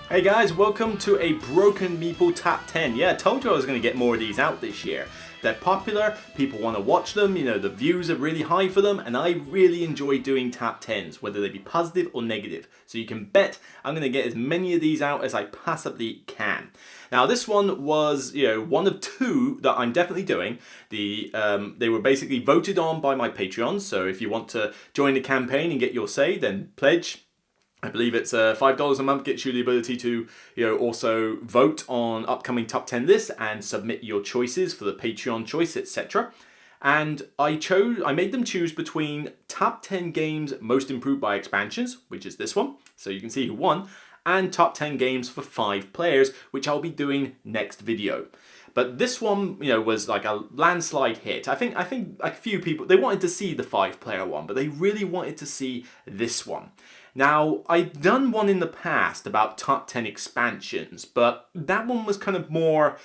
Hey guys, welcome to a broken Meeple top 10. Yeah, I told you I was going to get more of these out this year. They're popular, people want to watch them, the views are really high for them, and I really enjoy doing top 10s, whether they be positive or negative. So you can bet I'm going to get as many of these out as I possibly can. Now this one was, one of two that I'm definitely doing. They were basically voted on by my Patreons, so if you want to join the campaign and get your say, then pledge. I believe it's $5 a month gets you the ability to, also vote on upcoming top 10 lists and submit your choices for the Patreon choice, etc. And I made them choose between top 10 games most improved by expansions, which is this one, so you can see who won, and top 10 games for 5 players, which I'll be doing next video. But this one, was like a landslide hit. I think a few people, they wanted to see the 5-player one, but they really wanted to see this one. Now, I've done one in the past about top 10 expansions, but that one was kind of more,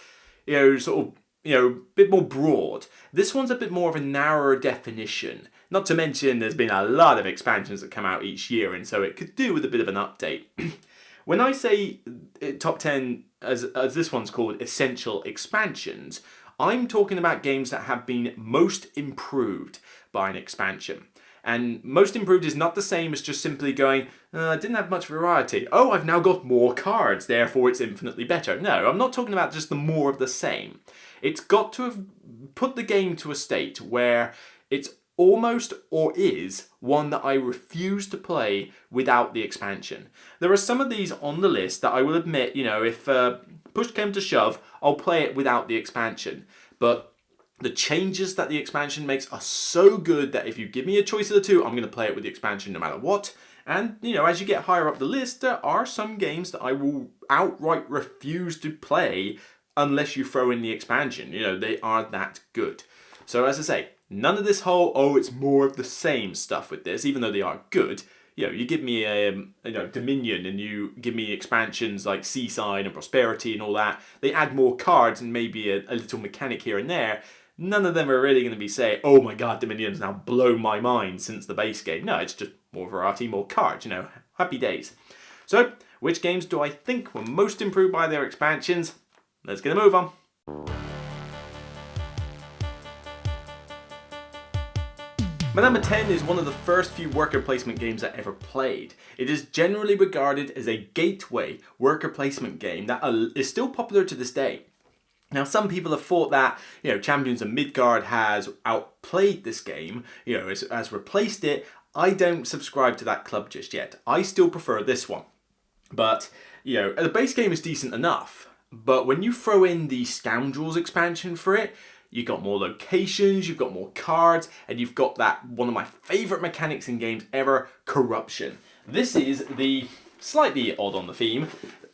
a bit more broad. This one's a bit more of a narrower definition. Not to mention there's been a lot of expansions that come out each year, and so it could do with a bit of an update. When I say top 10, as this one's called, essential expansions, I'm talking about games that have been most improved by an expansion. And most improved is not the same as just simply going, I didn't have much variety. Oh, I've now got more cards, therefore it's infinitely better. No, I'm not talking about just the more of the same. It's got to have put the game to a state where it's almost or is one that I refuse to play without the expansion. There are some of these on the list that I will admit, if push came to shove, I'll play it without the expansion. But the changes that the expansion makes are so good that if you give me a choice of the two, I'm going to play it with the expansion no matter what. And, as you get higher up the list, there are some games that I will outright refuse to play unless you throw in the expansion. They are that good. So as I say, none of this whole, it's more of the same stuff with this, even though they are good. You give me Dominion and you give me expansions like Seaside and Prosperity and all that. They add more cards and maybe a little mechanic here and there. None of them are really going to be saying, oh my god, Dominion's now blown my mind since the base game. No, it's just more variety, more cards, happy days. So, which games do I think were most improved by their expansions? Let's get a move on. My number 10 is one of the first few worker placement games I ever played. It is generally regarded as a gateway worker placement game that is still popular to this day. Now, some people have thought that, Champions of Midgard has outplayed this game, has replaced it. I don't subscribe to that club just yet. I still prefer this one. But, the base game is decent enough. But when you throw in the Scoundrels expansion for it, you've got more locations, you've got more cards, and you've got that one of my favourite mechanics in games ever, corruption. This is the slightly odd on the theme,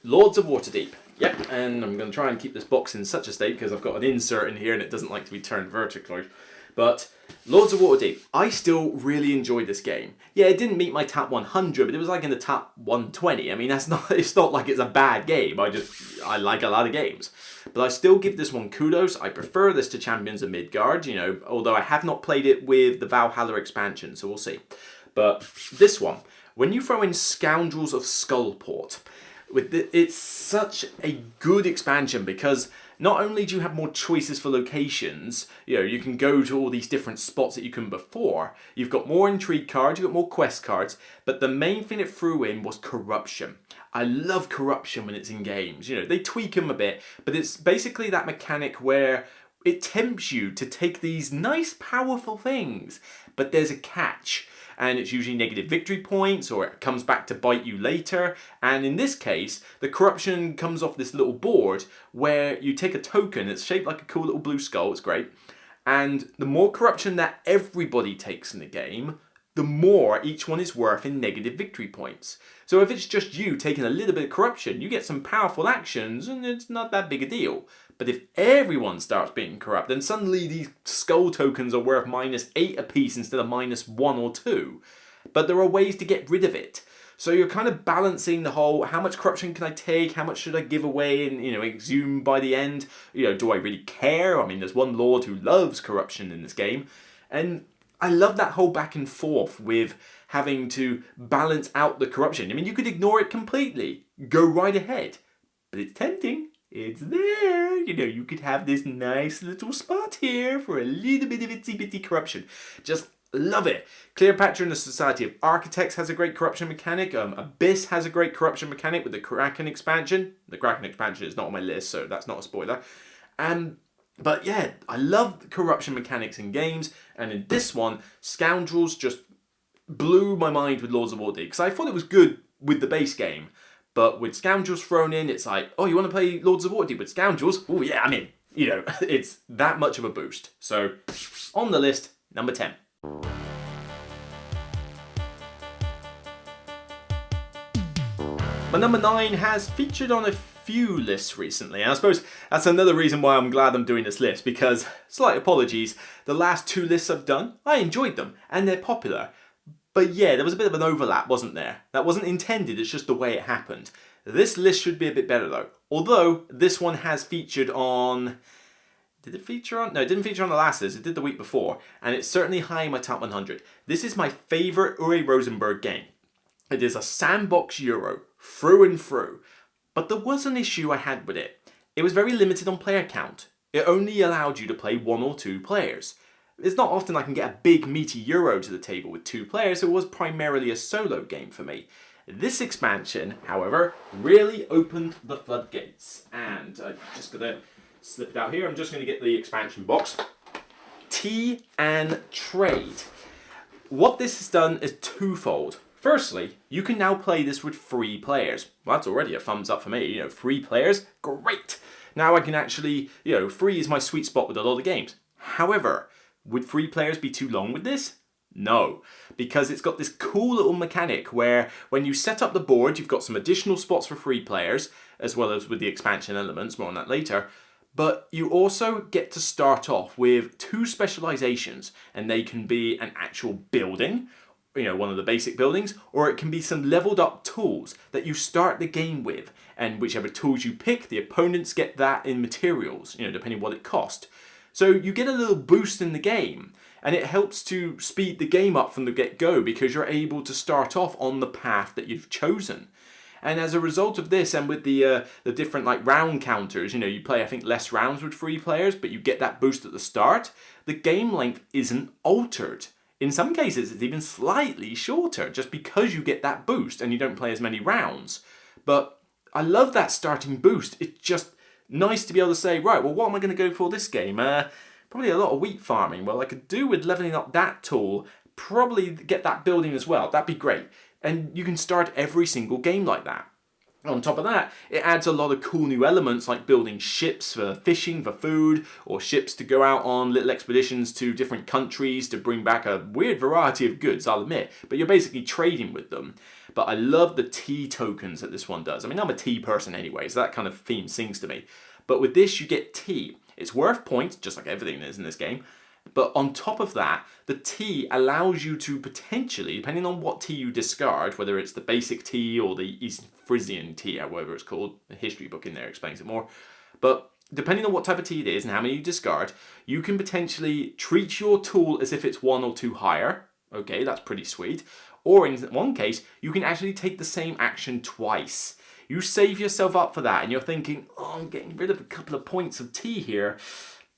Lords of Waterdeep. Yep, and I'm going to try and keep this box in such a state because I've got an insert in here and it doesn't like to be turned vertically. But Lords of Waterdeep, I still really enjoyed this game. Yeah, it didn't meet my top 100, but it was like in the top 120. I mean, it's not like it's a bad game. I like a lot of games. But I still give this one kudos. I prefer this to Champions of Midgard, although I have not played it with the Valhalla expansion, so we'll see. But this one, when you throw in Scoundrels of Skullport, it's such a good expansion because not only do you have more choices for locations, you can go to all these different spots that you couldn't before. You've got more intrigue cards, you've got more quest cards, but the main thing it threw in was corruption. I love corruption when it's in games. They tweak them a bit, but it's basically that mechanic where it tempts you to take these nice, powerful things, but there's a catch. And it's usually negative victory points, or it comes back to bite you later. And in this case, the corruption comes off this little board where you take a token. It's shaped like a cool little blue skull. It's great. And the more corruption that everybody takes in the game, the more each one is worth in negative victory points. So if it's just you taking a little bit of corruption, you get some powerful actions and it's not that big a deal. But if everyone starts being corrupt, then suddenly these skull tokens are worth -8 apiece instead of -1 or 2. But there are ways to get rid of it. So you're kind of balancing the whole, how much corruption can I take? How much should I give away and, exhume by the end? Do I really care? I mean, there's one lord who loves corruption in this game. And I love that whole back and forth with having to balance out the corruption. I mean, you could ignore it completely, go right ahead, but it's tempting. It's there. You know, you could have this nice little spot here for a little bit of itsy bitty corruption. Just love it. Cleopatra and the Society of Architects has a great corruption mechanic. Abyss has a great corruption mechanic with the Kraken expansion. The Kraken expansion is not on my list, so that's not a spoiler. But yeah, I love corruption mechanics in games, and in this one, Scoundrels just blew my mind with Lords of Waterdeep, because I thought it was good with the base game, but with Scoundrels thrown in, it's like, oh, you want to play Lords of Waterdeep with Scoundrels? Oh yeah, I'm in. You know, it's that much of a boost. So, on the list, number 10. My number 9 has featured on a few lists recently, and I suppose that's another reason why I'm glad I'm doing this list, because, slight apologies, the last 2 lists I've done, I enjoyed them, and they're popular. But yeah, there was a bit of an overlap, wasn't there? That wasn't intended, it's just the way it happened. This list should be a bit better though. Although, this one has featured on... Did it feature on? No, it didn't feature on the last list, it did the week before, and it's certainly high in my top 100. This is my favourite Uwe Rosenberg game. It is a sandbox Euro, through and through. But there was an issue I had with it. It was very limited on player count. It only allowed you to play 1 or 2 players. It's not often I can get a big meaty Euro to the table with 2 players, so it was primarily a solo game for me. This expansion, however, really opened the floodgates. And I'm just going to slip it out here. I'm just going to get the expansion box. Tea and Trade. What this has done is twofold. Firstly, you can now play this with 3 players. Well, that's already a thumbs up for me. You know, 3 players, great. Now I can actually, 3 is my sweet spot with a lot of games. However, would 3 players be too long with this? No, because it's got this cool little mechanic where when you set up the board, you've got some additional spots for 3 players, as well as with the expansion elements, more on that later. But you also get to start off with 2 specializations, and they can be an actual building, one of the basic buildings, or it can be some leveled up tools that you start the game with, and whichever tools you pick, the opponents get that in materials, depending what it cost. So you get a little boost in the game, and it helps to speed the game up from the get-go because you're able to start off on the path that you've chosen. And as a result of this, and with the different round counters, you play I think less rounds with 3 players, but you get that boost at the start, the game length isn't altered. In some cases, it's even slightly shorter, just because you get that boost and you don't play as many rounds. But I love that starting boost. It's just nice to be able to say, right, well, what am I going to go for this game? Probably a lot of wheat farming. Well, I could do with leveling up that tool, probably get that building as well. That'd be great. And you can start every single game like that. On top of that, it adds a lot of cool new elements like building ships for fishing, for food, or ships to go out on little expeditions to different countries to bring back a weird variety of goods, I'll admit. But you're basically trading with them. But I love the tea tokens that this one does. I mean, I'm a tea person anyway, so that kind of theme sings to me. But with this, you get tea. It's worth points, just like everything is in this game. But on top of that, the tea allows you to potentially, depending on what tea you discard, whether it's the basic tea or the East Frisian tea, or whatever it's called, the history book in there explains it more. But depending on what type of tea it is and how many you discard, you can potentially treat your tool as if it's 1 or 2 higher. Okay, that's pretty sweet. Or in one case, you can actually take the same action twice. You save yourself up for that and you're thinking, oh, I'm getting rid of a couple of points of tea here,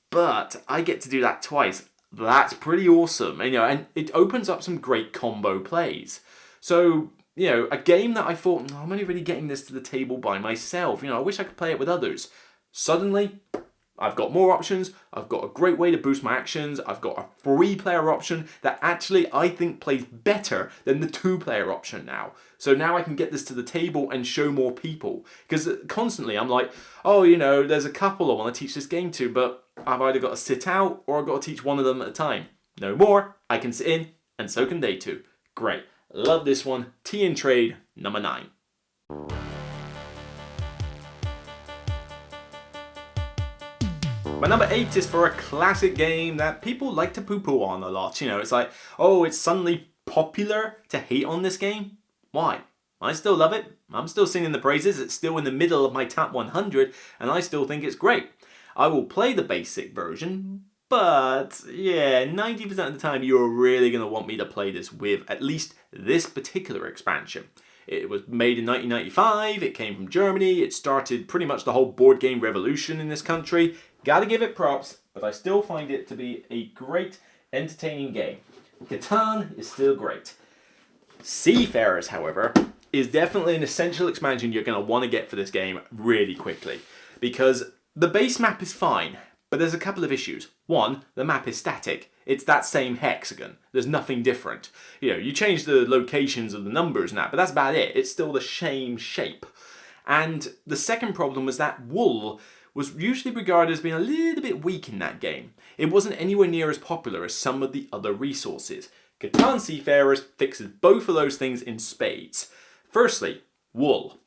but I get to do that twice. That's pretty awesome. And it opens up some great combo plays. So, a game that I thought, I'm only really getting this to the table by myself. I wish I could play it with others. Suddenly, I've got more options, I've got a great way to boost my actions, I've got a 3-player option that actually I think plays better than the 2-player option now. So now I can get this to the table and show more people. Because constantly I'm like, there's a couple I want to teach this game to, but I've either got to sit out or I've got to teach one of them at a time. No more, I can sit in, and so can they too. Great, love this one. Tea and Trade, number 9. My number 8 is for a classic game that people like to poo-poo on a lot. It's like, it's suddenly popular to hate on this game. Why? I still love it. I'm still singing the praises. It's still in the middle of my top 100, and I still think it's great. I will play the basic version, But yeah, 90% of the time you're really going to want me to play this with at least this particular expansion. It was made in 1995, it came from Germany, it started pretty much the whole board game revolution in this country. Gotta give it props, but I still find it to be a great, entertaining game. Catan is still great. Seafarers, however, is definitely an essential expansion you're going to want to get for this game really quickly. Because the base map is fine, but there's a couple of issues. One, the map is static. It's that same hexagon. There's nothing different. You know, you change the locations of the numbers and that, but that's about it. It's still the same shape. And the second problem was that wool was usually regarded as being a little bit weak in that game. It wasn't anywhere near as popular as some of the other resources. Catan Seafarers fixes both of those things in spades. Firstly, wool.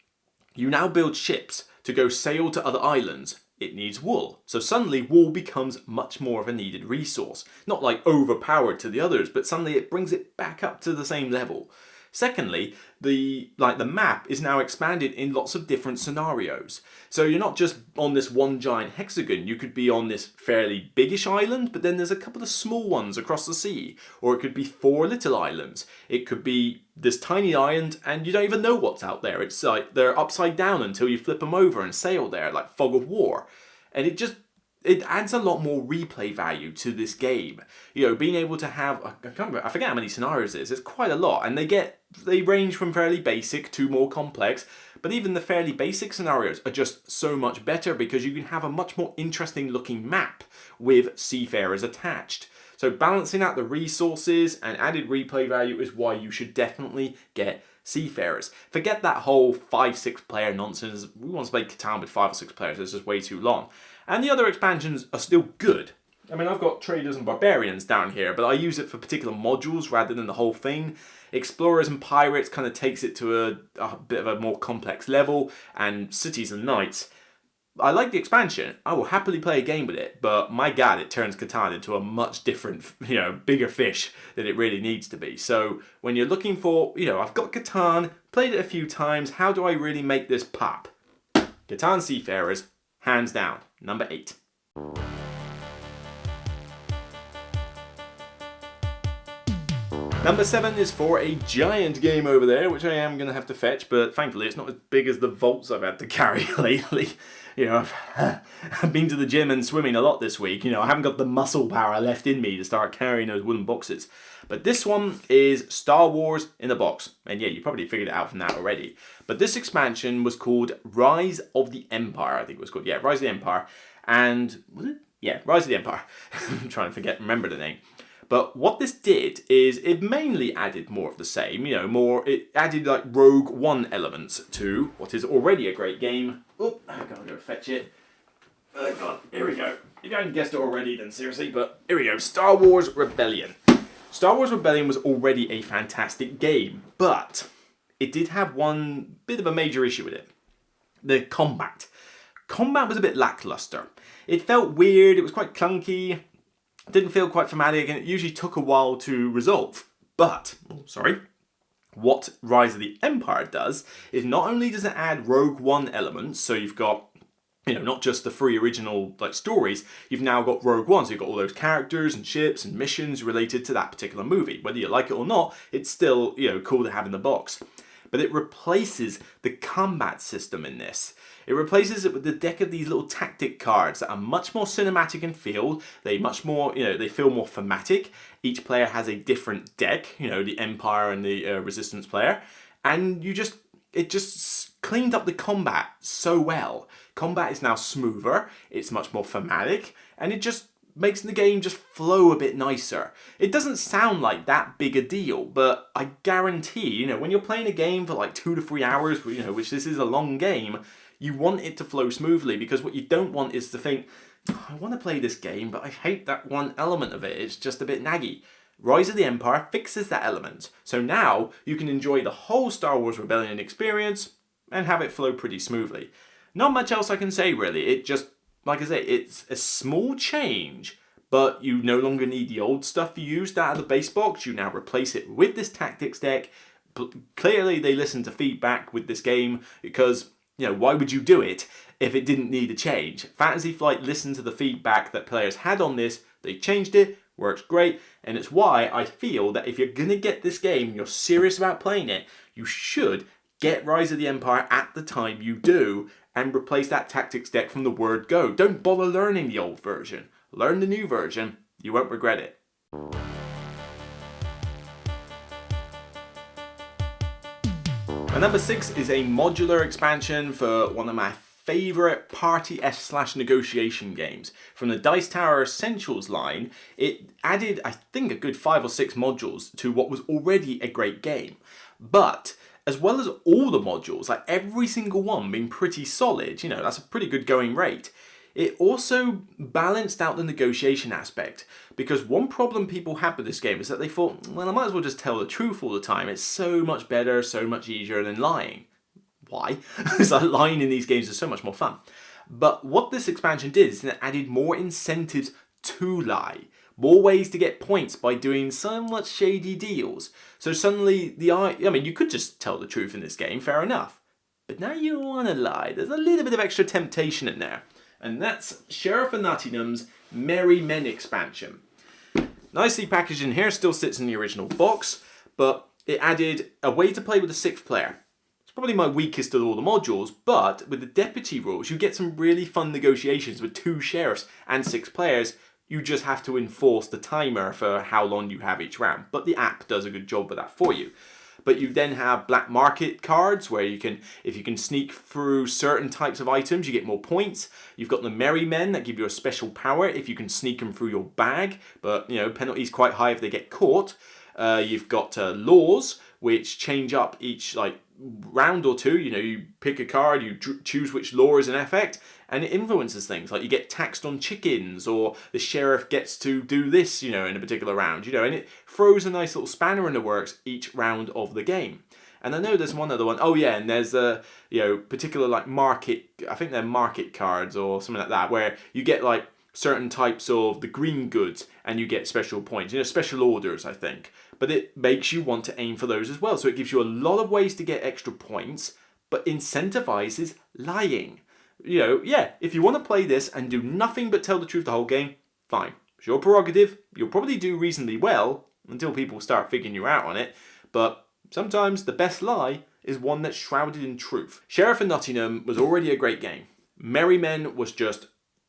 You now build ships to go sail to other islands. It needs wool. So suddenly wool becomes much more of a needed resource. Not like overpowered to the others, but suddenly it brings it back up to the same level. Secondly, the map is now expanded in lots of different scenarios. So you're not just on this one giant hexagon, you could be on this fairly biggish island, but then there's a couple of small ones across the sea. Or it could be 4 little islands. It could be this tiny island and you don't even know what's out there. It's like they're upside down until you flip them over and sail there, like Fog of War. And it adds a lot more replay value to this game. You know, being able to have, I forget how many scenarios it is, it's quite a lot, and they range from fairly basic to more complex, but even the fairly basic scenarios are just so much better because you can have a much more interesting looking map with Seafarers attached. So balancing out the resources and added replay value is why you should definitely get Seafarers. Forget that whole 5-6 player nonsense. We want to play Catan with 5 or 6 players, it's just way too long. And the other expansions are still good. I mean, I've got Traders and Barbarians down here, but I use it for particular modules rather than the whole thing. Explorers and Pirates kind of takes it to a bit of a more complex level, and Cities and Knights. I like the expansion. I will happily play a game with it, but my god, it turns Catan into a much different, bigger fish than it really needs to be. So when you're looking for, I've got Catan, played it a few times, how do I really make this pop? Catan Seafarers, hands down, number 8. Number 7 is for a giant game over there, which I am going to have to fetch, but thankfully it's not as big as the vaults I've had to carry lately. I've been to the gym and swimming a lot this week. I haven't got the muscle power left in me to start carrying those wooden boxes. But this one is Star Wars in a box. And yeah, you probably figured it out from that already. But this expansion was called Rise of the Empire, I think it was called. Yeah, Rise of the Empire. And, was it? Yeah, Rise of the Empire. I'm trying to remember the name. But what this did is it mainly added more of the same, it added like Rogue One elements to what is already a great game. Oh, I've got to go fetch it. Oh god, here we go. If you haven't guessed it already, then seriously, but here we go. Star Wars Rebellion. Star Wars Rebellion was already a fantastic game, but it did have one bit of a major issue with it. The combat. Combat was a bit lackluster. It felt weird, it was quite clunky. Didn't feel quite thematic, and it usually took a while to resolve. But, what Rise of the Empire does is not only does it add Rogue One elements, so you've got, not just the 3 original stories, you've now got Rogue One, so you've got all those characters and ships and missions related to that particular movie. Whether you like it or not, it's still, cool to have in the box. But it replaces the combat system in this. It replaces it with the deck of these little tactic cards that are much more cinematic in feel. They much more, they feel more thematic. Each player has a different deck, the Empire and the Resistance player. And it just cleaned up the combat so well. Combat is now smoother, it's much more thematic, and it just makes the game just flow a bit nicer. It doesn't sound like that big a deal, but I guarantee, when you're playing a game for 2 to 3 hours, which this is a long game, you want it to flow smoothly, because what you don't want is to think, I want to play this game, but I hate that one element of it. It's just a bit naggy. Rise of the Empire fixes that element. So now you can enjoy the whole Star Wars Rebellion experience and have it flow pretty smoothly. Not much else I can say, really. It just, like I say, it's a small change, but you no longer need the old stuff you used out of the base box. You now replace it with this tactics deck. Clearly, they listened to feedback with this game, because why would you do it if it didn't need a change? Fantasy Flight listened to the feedback that players had on this, They changed it, works great, and it's why I feel that if you're gonna get this game and you're serious about playing it, you should get Rise of the Empire at the time you do and replace that tactics deck from the word go. Don't bother learning the old version. Learn the new version, you won't regret it. And number 6 is a modular expansion for one of my favourite party/negotiation games. From the Dice Tower Essentials line, it added, I think, a good 5 or 6 modules to what was already a great game. But as well as all the modules, like every single one being pretty solid, you know, that's a pretty good going rate, it also balanced out the negotiation aspect. Because one problem people had with this game is that they thought, well, I might as well just tell the truth all the time. It's so much better, so much easier than lying. Why? It's like lying in these games is so much more fun. But what this expansion did is it added more incentives to lie. More ways to get points by doing so much shady deals. So suddenly, you could just tell the truth in this game, fair enough. But now you want to lie. There's a little bit of extra temptation in there. And that's Sheriff of Nottingham's Merry Men expansion. Nicely packaged in here, still sits in the original box, but it added a way to play with a 6th player. It's probably my weakest of all the modules, but with the deputy rules, you get some really fun negotiations with 2 sheriffs and 6 players. You just have to enforce the timer for how long you have each round, but the app does a good job with that for you. But you then have black market cards where if you can sneak through certain types of items, you get more points. You've got the Merry Men that give you a special power if you can sneak them through your bag, but you know, penalties quite high if they get caught. You've got laws which change up each round or two. You know, you pick a card, you choose which law is in effect, and it influences things. Like you get taxed on chickens, or the sheriff gets to do this, you know, in a particular round, you know, and it throws a nice little spanner in the works each round of the game. And I know there's one other one. Oh yeah, and there's a particular market. I think they're market cards or something like that, where you get certain types of the green goods and you get special points, special orders, I think. But it makes you want to aim for those as well. So it gives you a lot of ways to get extra points, but incentivizes lying. If you want to play this and do nothing but tell the truth the whole game, fine. It's your prerogative. You'll probably do reasonably well until people start figuring you out on it. But sometimes the best lie is one that's shrouded in truth. Sheriff of Nottingham was already a great game. Merry Men was just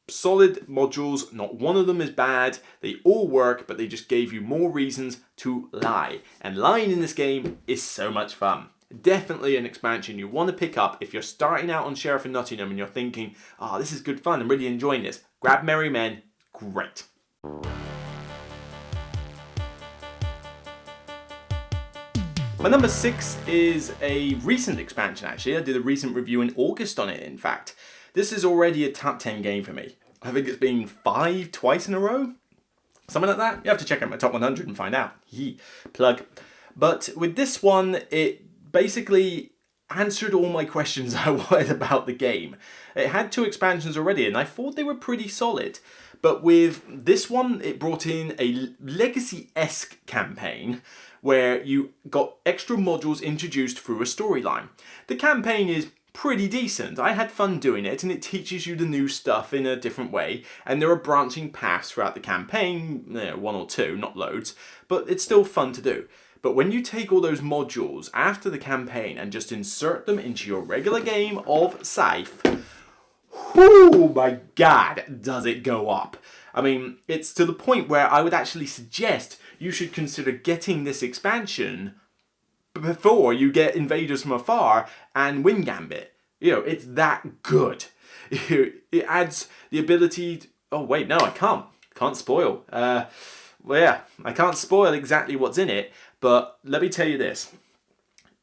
solid modules. Not one of them is bad. They all work, but they just gave you more reasons to lie. And lying in this game is so much fun. Definitely an expansion you want to pick up if you're starting out on Sheriff of Nottingham and you're thinking, this is good fun, I'm really enjoying this. Grab Merry Men, great. My number 6 is a recent expansion actually. I did a recent review in August on it, in fact. This is already a top 10 game for me. I think it's been 5 twice in a row. Something like that. You have to check out my top 100 and find out. Plug. But with this one, it basically answered all my questions I wanted about the game. It had 2 expansions already and I thought they were pretty solid. But with this one, it brought in a legacy-esque campaign where you got extra modules introduced through a storyline. The campaign is pretty decent. I had fun doing it and it teaches you the new stuff in a different way, and there are branching paths throughout the campaign, 1 or 2, not loads, but it's still fun to do. But when you take all those modules after the campaign and just insert them into your regular game of Scythe, oh my god, does it go up. I mean, it's to the point where I would actually suggest you should consider getting this expansion before you get Invaders from Afar and Wind Gambit. It's that good. It adds the ability to, oh wait, no, I can't spoil. I can't spoil exactly what's in it, but let me tell you this.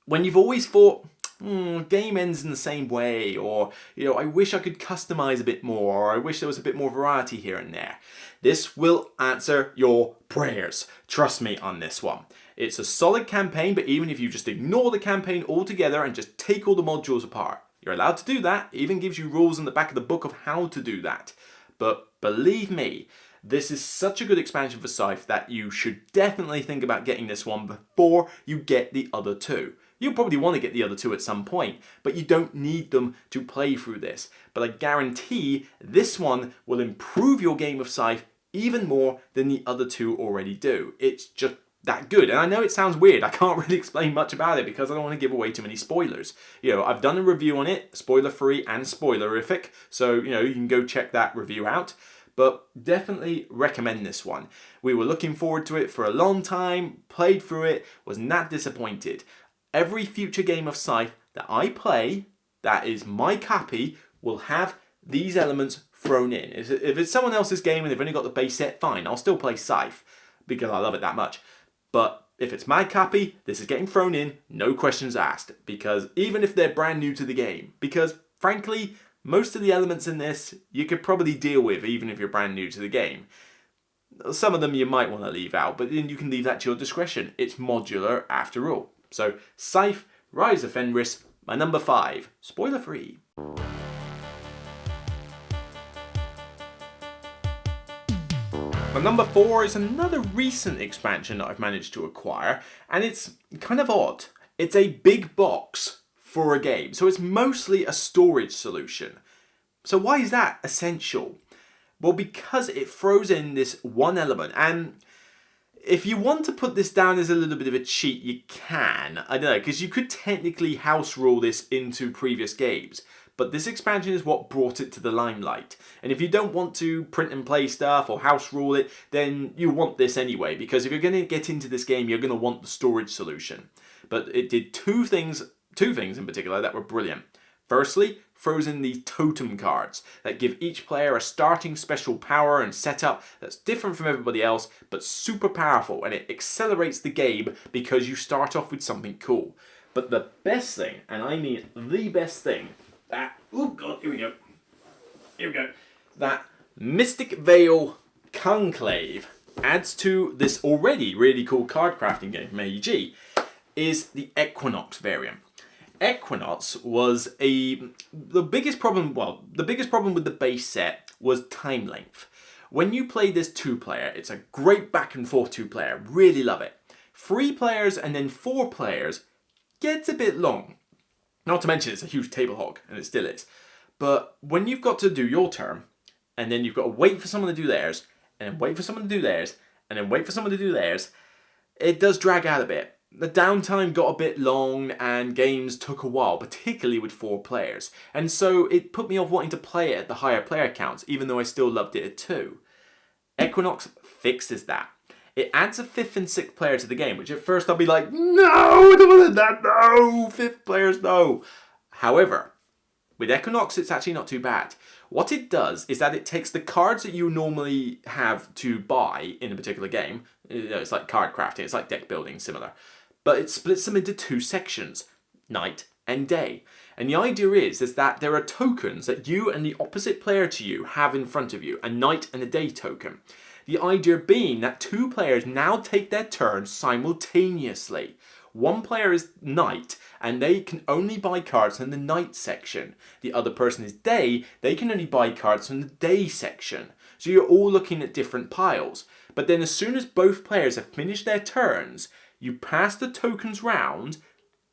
When you've always thought, game ends in the same way, or, I wish I could customize a bit more, or I wish there was a bit more variety here and there, this will answer your prayers. Trust me on this one. It's a solid campaign, but even if you just ignore the campaign altogether and just take all the modules apart, you're allowed to do that. It even gives you rules in the back of the book of how to do that. But believe me, this is such a good expansion for Scythe that you should definitely think about getting this one before you get the other 2. You'll probably want to get the other 2 at some point, but you don't need them to play through this. But I guarantee this one will improve your game of Scythe even more than the other two already do. It's just that good. And I know it sounds weird. I can't really explain much about it because I don't want to give away too many spoilers. You know, I've done a review on it, spoiler free and spoilerific. So, you know, you can go check that review out. But definitely recommend this one. We were looking forward to it for a long time, played through it, was not disappointed. Every future game of Scythe that I play, that is my copy, will have these elements thrown in. If it's someone else's game and they've only got the base set, fine, I'll still play Scythe because I love it that much. But if it's my copy, this is getting thrown in, no questions asked. Because even if they're brand new to the game, because frankly, most of the elements in this you could probably deal with even if you're brand new to the game. Some of them you might want to leave out, but then you can leave that to your discretion. It's modular after all. So Scythe, Rise of Fenris, my number 5, spoiler free. My number 4 is another recent expansion that I've managed to acquire, and it's kind of odd. It's a big box for a game, so it's mostly a storage solution. So why is that essential? Well, because it throws in this one element, and if you want to put this down as a little bit of a cheat, you can. I don't know, because you could technically house rule this into previous games. But this expansion is what brought it to the limelight. And if you don't want to print and play stuff or house rule it, then you want this anyway. Because if you're going to get into this game, you're going to want the storage solution. But it did two things in particular that were brilliant. Firstly, throws in these totem cards that give each player a starting special power and setup that's different from everybody else, but super powerful. And it accelerates the game because you start off with something cool. But the best thing, and I mean the best thing, here we go. That Mystic Veil Conclave adds to this already really cool card crafting game from AEG is the Equinox variant. Equinox was the biggest problem with the base set was time length. When you play this 2-player, it's a great back and forth 2-player, really love it. 3 players and then 4 players gets a bit long. Not to mention it's a huge table hog, and it still is. But when you've got to do your turn, and then you've got to wait for someone to do theirs, and then wait for someone to do theirs, and then wait for someone to do theirs, it does drag out a bit. The downtime got a bit long, and games took a while, particularly with 4 players. And so it put me off wanting to play it at the higher player counts, even though I still loved it at 2. Equinox fixes that. It adds a 5th and 6th player to the game, which at first I'll be like, no, I don't want that, no, 5th players, no. However, with Equinox, it's actually not too bad. What it does is that it takes the cards that you normally have to buy in a particular game, it's like card crafting, it's like deck building, similar, but it splits them into 2 sections, night and day. And the idea is that there are tokens that you and the opposite player to you have in front of you, a night and a day token. The idea being that 2 players now take their turns simultaneously. 1 player is night, and they can only buy cards from the night section. The other person is day, they can only buy cards from the day section. So you're all looking at different piles. But then as soon as both players have finished their turns, you pass the tokens round,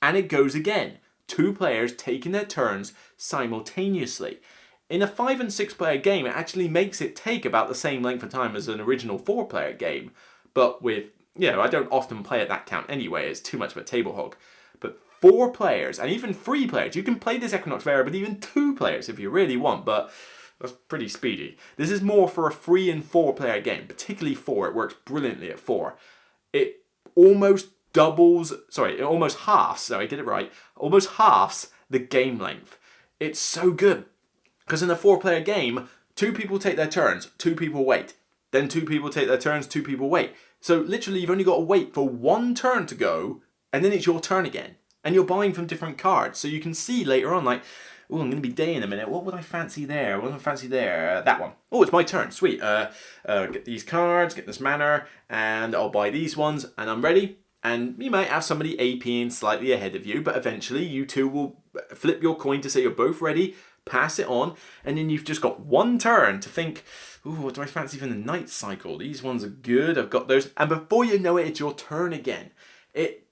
and it goes again. 2 players taking their turns simultaneously. In a 5 and 6 player game, it actually makes it take about the same length of time as an original 4 player game. But with, I don't often play at that count anyway, it's too much of a table hog. But 4 players, and even 3 players, you can play this Equinox variant, but even 2 players if you really want, but that's pretty speedy. This is more for a 3 and 4 player game, particularly 4, it works brilliantly at 4. It almost halves the game length. It's so good. Because in a 4-player game, 2 people take their turns, 2 people wait. Then 2 people take their turns, 2 people wait. So literally you've only got to wait for 1 turn to go, and then it's your turn again. And you're buying from different cards. So you can see later on, like, oh, I'm going to be day in a minute. What would I fancy there? What would I fancy there? That one. Oh, it's my turn. Sweet. Get these cards, get this mana, and I'll buy these ones, and I'm ready. And you might have somebody APing slightly ahead of you, but eventually you two will flip your coin to say you're both ready, pass it on, and then you've just got 1 turn to think, ooh, what do I fancy from the night cycle? These ones are good, I've got those. And before you know it, it's your turn again. It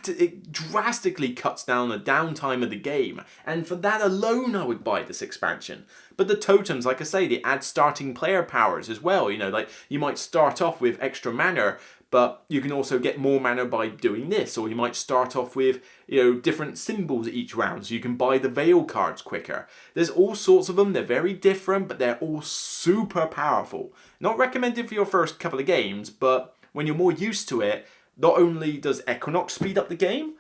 it drastically cuts down the downtime of the game, and for that alone I would buy this expansion. But the totems, like I say, they add starting player powers as well. You know, like you might start off with extra mana, but you can also get more mana by doing this, or you might start off with, you know, different symbols each round, so you can buy the Veil cards quicker. There's all sorts of them. They're very different, but they're all super powerful. Not recommended for your first couple of games, but when you're more used to it, not only does Equinox speed up the game,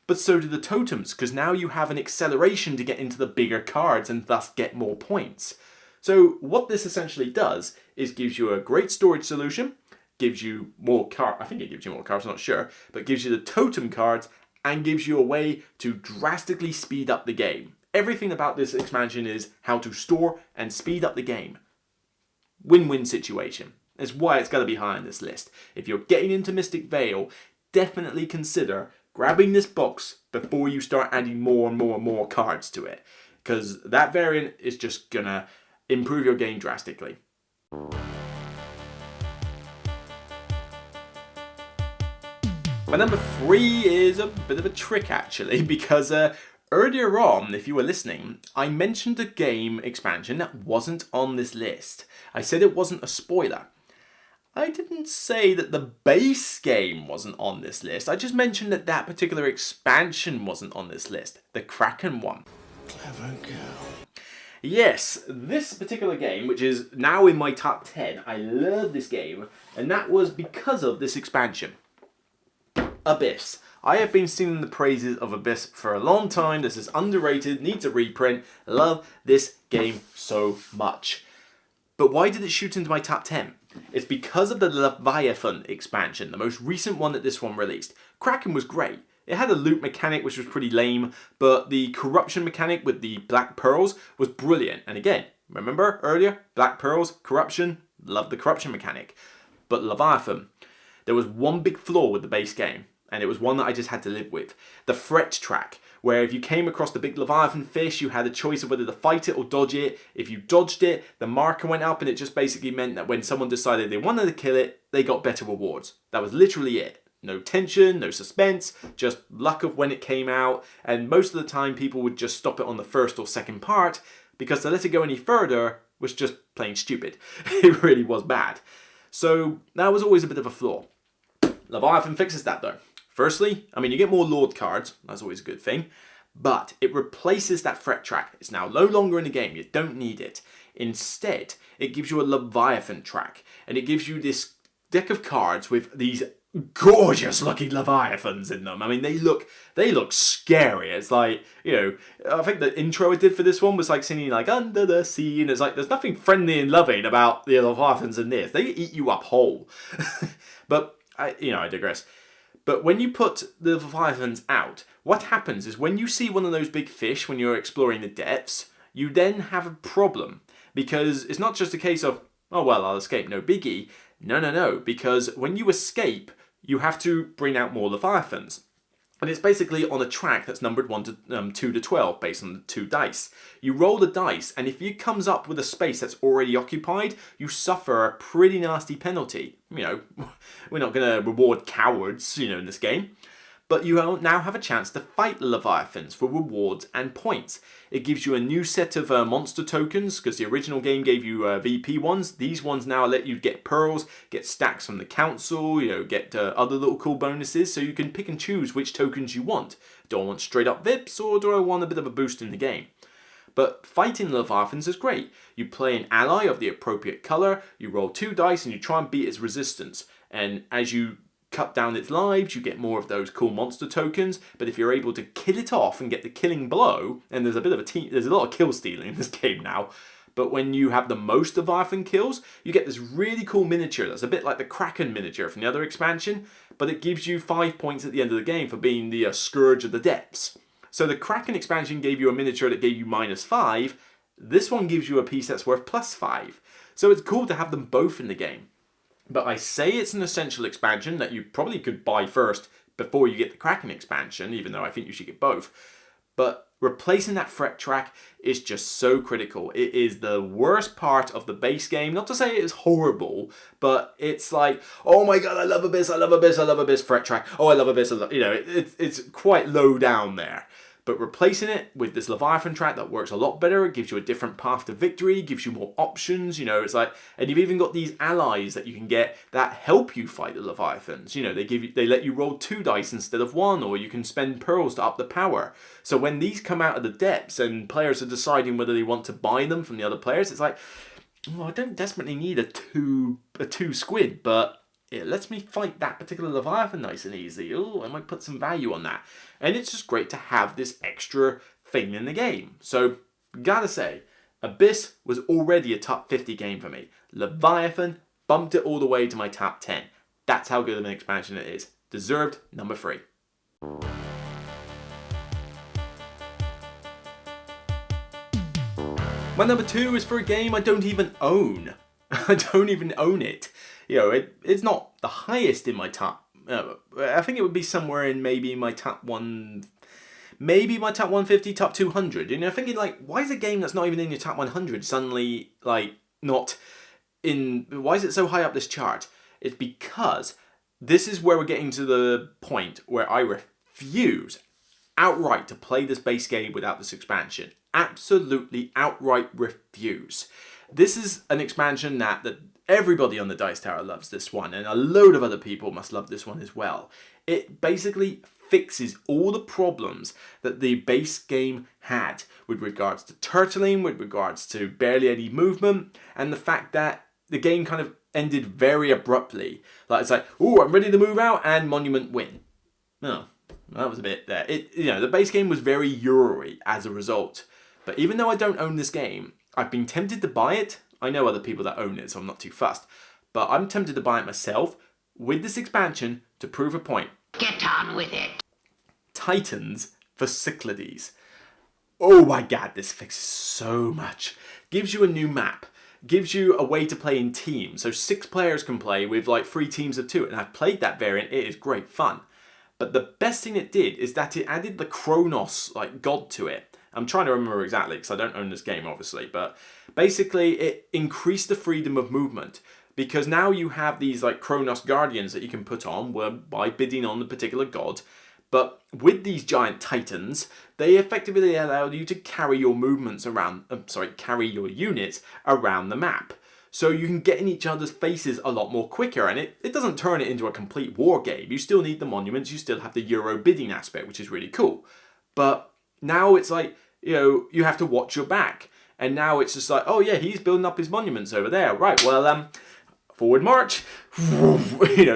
but so do the totems, because now you have an acceleration to get into the bigger cards and thus get more points. So what this essentially does is gives you a great storage solution, gives you more cards, I think it gives you more cards, I'm not sure, but gives you the totem cards and gives you a way to drastically speed up the game. Everything about this expansion is how to store and speed up the game. Win-win situation. That's why it's got to be high on this list. If you're getting into Mystic Vale, definitely consider grabbing this box before you start adding more and more and more cards to it, because that variant is just going to improve your game drastically. My number 3 is a bit of a trick actually, because earlier on, if you were listening, I mentioned a game expansion that wasn't on this list. I said it wasn't a spoiler. I didn't say that the base game wasn't on this list. I just mentioned that that particular expansion wasn't on this list. The Kraken one. Clever girl. Yes, this particular game, which is now in my top 10, I love this game, and that was because of this expansion. Abyss. I have been singing the praises of Abyss for a long time. This is underrated, needs a reprint. Love this game so much. But why did it shoot into my top 10? It's because of the Leviathan expansion, the most recent one that this one released. Kraken was great. It had a loot mechanic which was pretty lame, but the corruption mechanic with the black pearls was brilliant. And again, remember earlier? Black pearls, corruption, love the corruption mechanic. But Leviathan, there was one big flaw with the base game, and it was one that I just had to live with. The threat track, where if you came across the big Leviathan fish, you had a choice of whether to fight it or dodge it. If you dodged it, the marker went up, and it just basically meant that when someone decided they wanted to kill it, they got better rewards. That was literally it. No tension, no suspense, just luck of when it came out, and most of the time people would just stop it on the first or second part, because to let it go any further was just plain stupid. It really was bad. So that was always a bit of a flaw. Leviathan fixes that though. Firstly, I mean, you get more Lord cards, that's always a good thing, but it replaces that threat track. It's now no longer in the game, you don't need it. Instead, it gives you a Leviathan track, and it gives you this deck of cards with these gorgeous looking Leviathans in them. I mean, they look scary. It's like, you know, I think the intro I did for this one was like singing like Under the Sea, and it's like there's nothing friendly and loving about the Leviathans in this. They eat you up whole. But I digress. But when you put the Leviathans out, what happens is when you see one of those big fish when you're exploring the depths, you then have a problem. Because it's not just a case of, oh well, I'll escape, no biggie. No, because when you escape, you have to bring out more Leviathans. And it's basically on a track that's numbered 2 to 12 based on the 2 dice. You roll the dice, and if it comes up with a space that's already occupied, you suffer a pretty nasty penalty. You know, we're not going to reward cowards, you know, in this game. But you now have a chance to fight the Leviathans for rewards and points. It gives you a new set of monster tokens, because the original game gave you VP ones. These ones now let you get pearls, get stacks from the council, you know, get other little cool bonuses, so you can pick and choose which tokens you want. Do I want straight up VIPs, or do I want a bit of a boost in the game? But fighting the Leviathans is great. You play an ally of the appropriate colour, you roll 2 dice, and you try and beat its resistance. And as you cut down its lives, you get more of those cool monster tokens, but if you're able to kill it off and get the killing blow, and there's a lot of kill stealing in this game now, but when you have the most Leviathan kills, you get this really cool miniature that's a bit like the Kraken miniature from the other expansion, but it gives you 5 points at the end of the game for being the Scourge of the Depths. So the Kraken expansion gave you a miniature that gave you -5, this one gives you a piece that's worth +5. So it's cool to have them both in the game. But I say it's an essential expansion that you probably could buy first before you get the Kraken expansion, even though I think you should get both. But replacing that fret track is just so critical. It is the worst part of the base game. Not to say it is horrible, but it's like, oh my god, I love Abyss, I love Abyss, I love Abyss fret track. Oh, I love Abyss, it's quite low down there. But replacing it with this Leviathan track that works a lot better, it gives you a different path to victory, gives you more options, it's like, and you've even got these allies that you can get that help you fight the Leviathans. They let you roll 2 dice instead of 1, or you can spend pearls to up the power. So when these come out of the depths and players are deciding whether they want to buy them from the other players, it's like, well, I don't desperately need a two squid, but it lets me fight that particular Leviathan nice and easy. Oh, I might put some value on that. And it's just great to have this extra thing in the game. So, gotta say, Abyss was already a top 50 game for me. Leviathan bumped it all the way to my top 10. That's how good of an expansion it is. Deserved number 3. My number 2 is for a game I don't even own. I don't even own it. It's not the highest in my top. I think it would be somewhere in maybe my top 150, top 200. Thinking like, why is a game that's not even in your top 100 suddenly not in? Why is it so high up this chart? It's because this is where we're getting to the point where I refuse outright to play this base game without this expansion. Absolutely outright refuse. This is an expansion that everybody on the Dice Tower loves this one, and a load of other people must love this one as well. It basically fixes all the problems that the base game had with regards to turtling, with regards to barely any movement, and the fact that the game kind of ended very abruptly. It's like, oh, I'm ready to move out, and Monument win. Oh, that was a bit there. The base game was very Euro-y as a result. But even though I don't own this game, I've been tempted to buy it. I know other people that own it, so I'm not too fussed. But I'm tempted to buy it myself with this expansion to prove a point. Get on with it. Titans for Cyclades. Oh my god, this fixes so much. Gives you a new map. Gives you a way to play in teams. So 6 players can play with 3 teams of 2. And I've played that variant. It is great fun. But the best thing it did is that it added the Chronos god to it. I'm trying to remember exactly because I don't own this game obviously, but basically it increased the freedom of movement because now you have these Chronos guardians that you can put on by bidding on the particular god. But with these giant titans, they effectively allow you to carry your movements around, carry your units around the map. So you can get in each other's faces a lot more quicker, and it doesn't turn it into a complete war game. You still need the monuments, you still have the Euro bidding aspect, which is really cool. But now it's you have to watch your back. And now it's just oh yeah, he's building up his monuments over there. Right, well, forward march.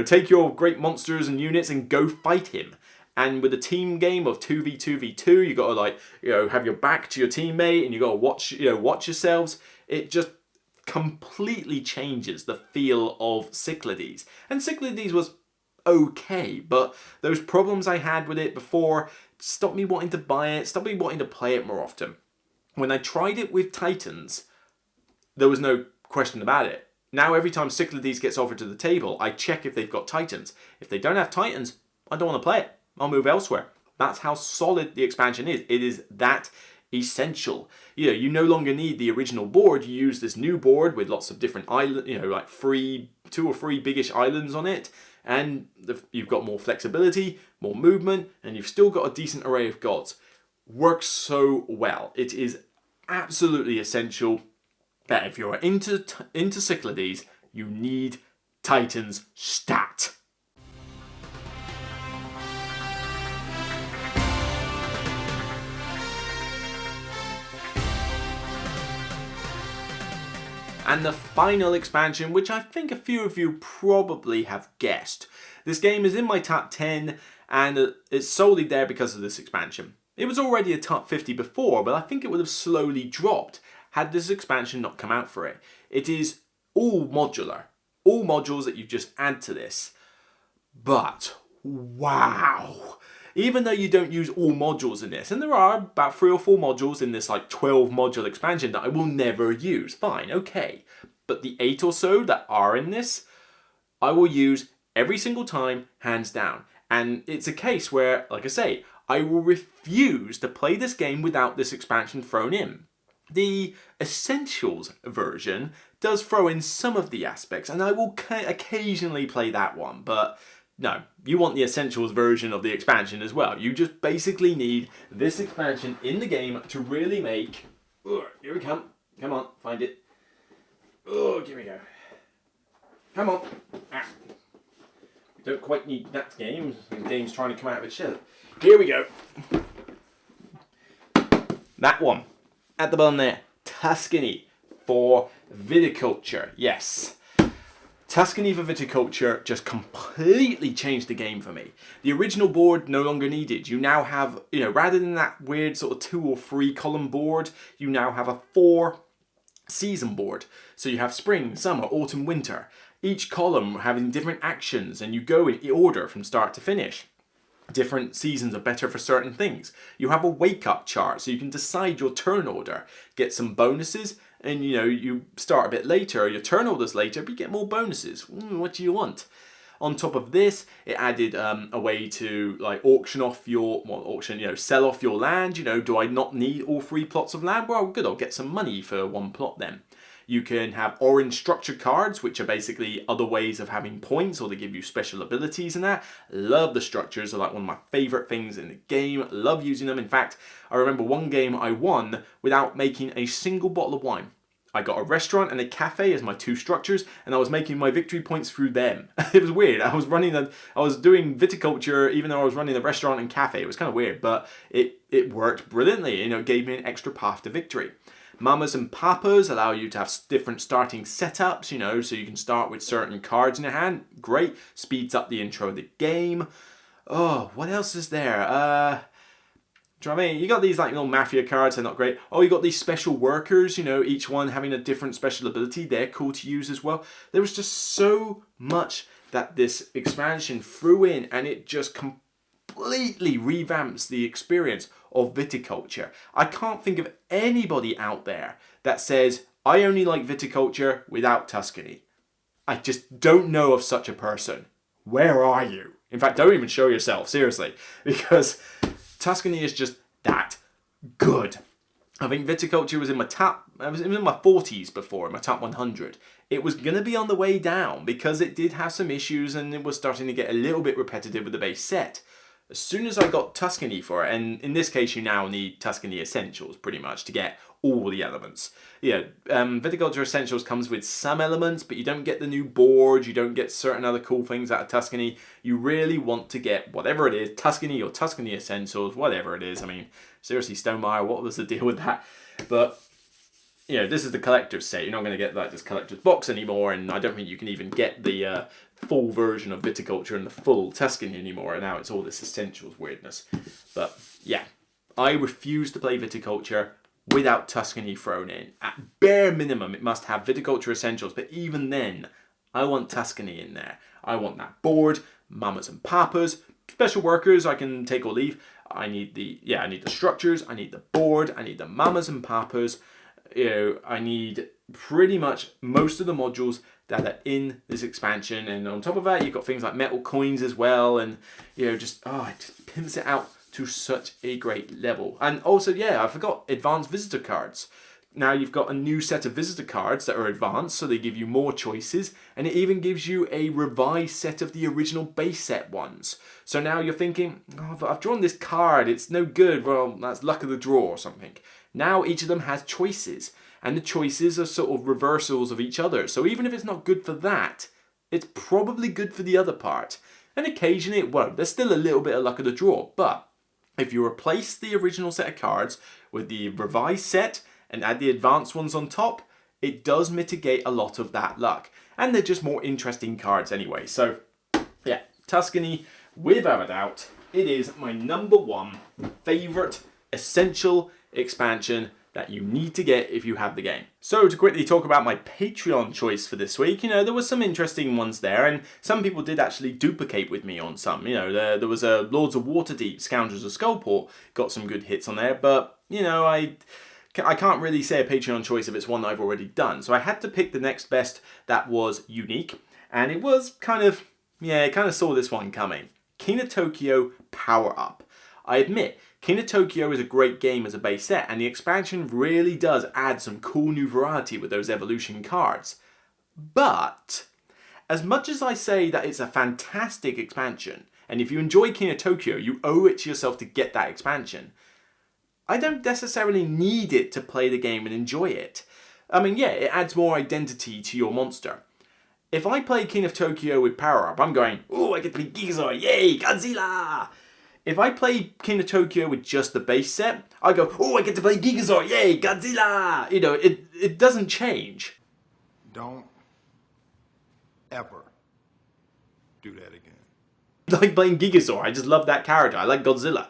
Take your great monsters and units and go fight him. And with a team game of 2v2v2, you got to have your back to your teammate and you got to watch yourselves. It just completely changes the feel of Cyclades. And Cyclades was okay, but those problems I had with it before stopped me wanting to buy it, stopped me wanting to play it more often. When I tried it with Titans, there was no question about it. Now every time Cyclades gets offered to the table, I check if they've got Titans. If they don't have Titans, I don't want to play it. I'll move elsewhere. That's how solid the expansion is. It is that essential. You no longer need the original board. You use this new board with lots of different islands, 2 or 3 biggish islands on it. And you've got more flexibility, more movement, and you've still got a decent array of gods. Works so well. It is absolutely essential that if you're into Cyclades, you need Titans stat. And the final expansion, which I think a few of you probably have guessed. This game is in my top 10 and it's solely there because of this expansion. It was already a top 50 before, but I think it would have slowly dropped had this expansion not come out for it. It is all modular. All modules that you just add to this. But, wow! Even though you don't use all modules in this, and there are about 3 or 4 modules in this 12 module expansion that I will never use, fine, okay. But the 8 or so that are in this, I will use every single time, hands down. And it's a case where, like I say, I will refuse to play this game without this expansion thrown in. The Essentials version does throw in some of the aspects, and I will occasionally play that one, but no, you want the Essentials version of the expansion as well. You just basically need this expansion in the game to really make... Oh, here we come. Come on, find it. Oh, here we go. Come on. Ah. We don't quite need that game. The game's trying to come out of its shell. Here we go. That one. At the bottom there. Tuscany for Viticulture. Yes. Tuscany for Viticulture just completely changed the game for me. The original board no longer needed. You now have, rather than that weird sort of 2 or 3 column board, you now have a 4 season board. So you have spring, summer, autumn, winter. Each column having different actions, and you go in order from start to finish. Different seasons are better for certain things. You have a wake-up chart, so you can decide your turn order, get some bonuses, and you start a bit later, your turn order's later, but you get more bonuses. What do you want? On top of this, it added a way to auction off your, sell off your land. Do I not need all 3 plots of land? Well, good, I'll get some money for 1 plot then. You can have orange structure cards, which are basically other ways of having points, or they give you special abilities and that. Love the structures, they're like one of my favourite things in the game. Love using them. In fact, I remember one game I won without making a single bottle of wine. I got a restaurant and a cafe as my 2 structures, and I was making my victory points through them. It was weird. I was doing viticulture even though I was running a restaurant and cafe. It was kind of weird, but it worked brilliantly. It gave me an extra path to victory. Mamas and Papas allow you to have different starting setups, so you can start with certain cards in your hand. Great. Speeds up the intro of the game. Oh, what else is there? Do you know what I mean? You got these little mafia cards, they're not great. Oh, you got these special workers, each one having a different special ability. They're cool to use as well. There was just so much that this expansion threw in, and it just completely revamps the experience of viticulture. I can't think of anybody out there that says, I only like viticulture without Tuscany. I just don't know of such a person. Where are you? In fact, don't even show yourself, seriously, because Tuscany is just that good. I think viticulture was in my it was in my 40s before, in my top 100. It was going to be on the way down because it did have some issues and it was starting to get a little bit repetitive with the base set. As soon as I got Tuscany for it, and in this case you now need Tuscany Essentials pretty much to get all the elements. Viticulture Essentials comes with some elements, but you don't get the new board, you don't get certain other cool things out of Tuscany. You really want to get whatever it is, Tuscany or Tuscany Essentials, whatever it is. I mean, seriously, Stonemaier, what was the deal with that? But this is the collector's set. You're not going to get this collector's box anymore, and I don't think you can even get the full version of Viticulture and the full Tuscany anymore, and now it's all this Essentials weirdness. But yeah, I refuse to play Viticulture without Tuscany thrown in. At bare minimum, it must have Viticulture Essentials, but even then, I want Tuscany in there. I want that board, Mamas and Papas, special workers I can take or leave. I need the structures, I need the board, I need the Mamas and Papas. I need pretty much most of the modules that are in this expansion, and on top of that you've got things like metal coins as well, and it just pimps it out to such a great level. And also, I forgot advanced visitor cards. Now you've got a new set of visitor cards that are advanced, so they give you more choices, and it even gives you a revised set of the original base set ones. So now you're thinking, I've drawn this card, it's no good, well, that's luck of the draw or something. Now each of them has choices, and the choices are sort of reversals of each other. So even if it's not good for that, it's probably good for the other part. And occasionally it won't. There's still a little bit of luck of the draw. But if you replace the original set of cards with the revised set and add the advanced ones on top, it does mitigate a lot of that luck. And they're just more interesting cards anyway. So yeah, Tuscany, without a doubt, it is my #1 favourite essential expansion that you need to get if you have the game. So to quickly talk about my Patreon choice for this week, there were some interesting ones there, and some people did actually duplicate with me on some. There was a Lords of Waterdeep, Scoundrels of Skullport, got some good hits on there, but I can't really say a Patreon choice if it's one that I've already done. So I had to pick the next best that was unique, and it was kind of saw this one coming. King of Tokyo Power Up. I admit, King of Tokyo is a great game as a base set, and the expansion really does add some cool new variety with those evolution cards. But, as much as I say that it's a fantastic expansion, and if you enjoy King of Tokyo, you owe it to yourself to get that expansion, I don't necessarily need it to play the game and enjoy it. I mean, yeah, it adds more identity to your monster. If I play King of Tokyo with Power Up, I'm going, oh, I get to be Gigazor, yay, Godzilla! If I play King of Tokyo with just the base set, I go, oh, I get to play Gigazor, yay, Godzilla! You know, it doesn't change. Don't ever do that again. Like playing Gigazor, I just love that character, I like Godzilla.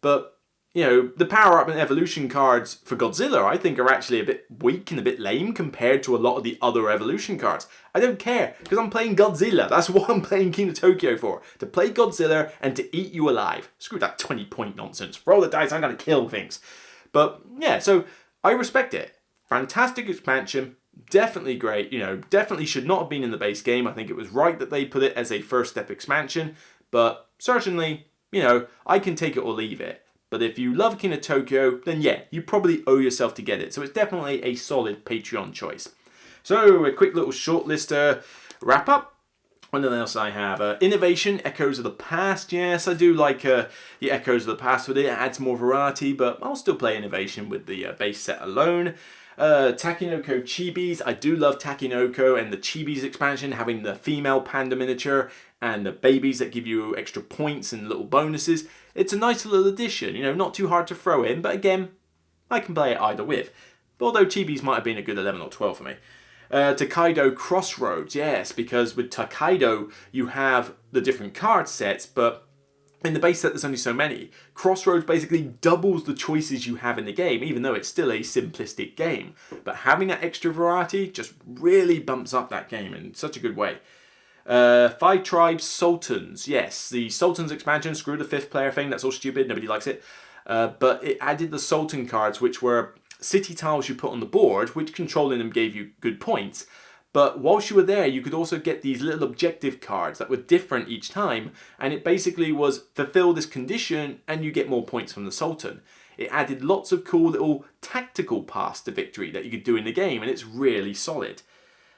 But, you know, the power-up and evolution cards for Godzilla, I think, are actually a bit weak and a bit lame compared to a lot of the other evolution cards. I don't care, because I'm playing Godzilla. That's what I'm playing King of Tokyo for. To play Godzilla and to eat you alive. Screw that 20-point nonsense. Roll the dice, I'm going to kill things. But, yeah, so I respect it. Fantastic expansion. Definitely great. You know, definitely should not have been in the base game. I think it was right that they put it as a first step expansion. But, certainly, you know, I can take it or leave it. But if you love King of Tokyo, then yeah, you probably owe yourself to get it. So it's definitely a solid Patreon choice. So a quick little short list wrap up. What else I have? Innovation, Echoes of the Past. Yes, I do like the Echoes of the Past with it. It adds more variety, but I'll still play Innovation with the base set alone. Takinoko Chibis. I do love Takinoko and the Chibis expansion, having the female panda miniature and the babies that give you extra points and little bonuses. It's a nice little addition, you know, not too hard to throw in, but again, I can play it either with. Although Chibis might have been a good 11 or 12 for me. Tokaido Crossroads, yes, because with Tokaido you have the different card sets, but in the base set there's only so many. Crossroads basically doubles the choices you have in the game, even though it's still a simplistic game. But having that extra variety just really bumps up that game in such a good way. 5 Tribes Sultans. Yes, the Sultans expansion, screw the 5th player thing, that's all stupid, nobody likes it. But it added the Sultan cards, which were city tiles you put on the board, which controlling them gave you good points. But whilst you were there, you could also get these little objective cards that were different each time, and it basically was fulfill this condition and you get more points from the Sultan. It added lots of cool little tactical paths to victory that you could do in the game, and it's really solid.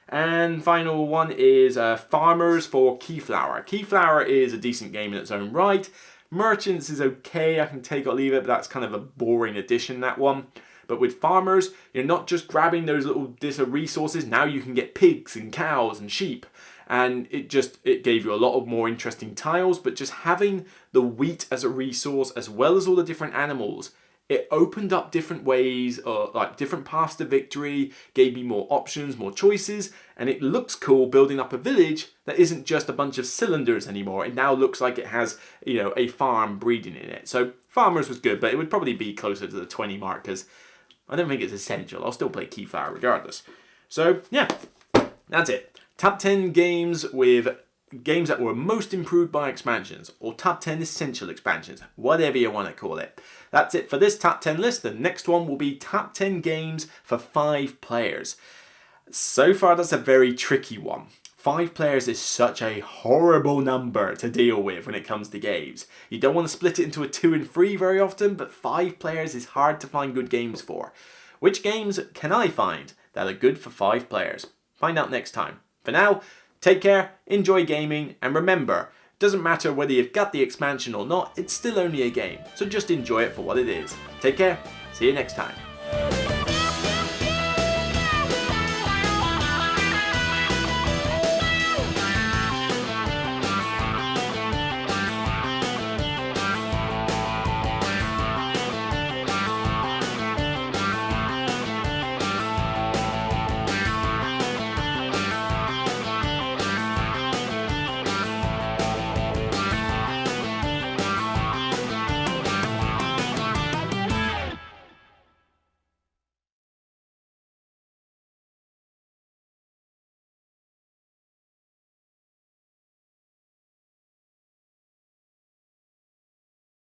And final one is Farmers for Keyflower. Keyflower is a decent game in its own right. Merchants is okay, I can take or leave it, but that's kind of a boring addition, that one. But with Farmers, you're not just grabbing those little resources, now you can get pigs and cows and sheep. And it gave you a lot of more interesting tiles, but just having the wheat as a resource as well as all the different animals, it opened up different ways, like different paths to victory, gave me more options, more choices, and it looks cool building up a village that isn't just a bunch of cylinders anymore. It now looks like it has, you know, a farm breeding in it. So Farmers was good, but it would probably be closer to the 20 mark because I don't think it's essential. I'll still play Keyflower regardless. So yeah, that's it. Top 10 games with games that were most improved by expansions, or top 10 essential expansions, whatever you want to call it. That's it for this top 10 list. The next one will be top 10 games for 5 players. So far, that's a very tricky one. 5 players is such a horrible number to deal with when it comes to games. You don't want to split it into a 2 and 3 very often, but 5 players is hard to find good games for. Which games can I find that are good for 5 players? Find out next time. For now, take care, enjoy gaming, and remember, it doesn't matter whether you've got the expansion or not, it's still only a game, so just enjoy it for what it is. Take care, see you next time.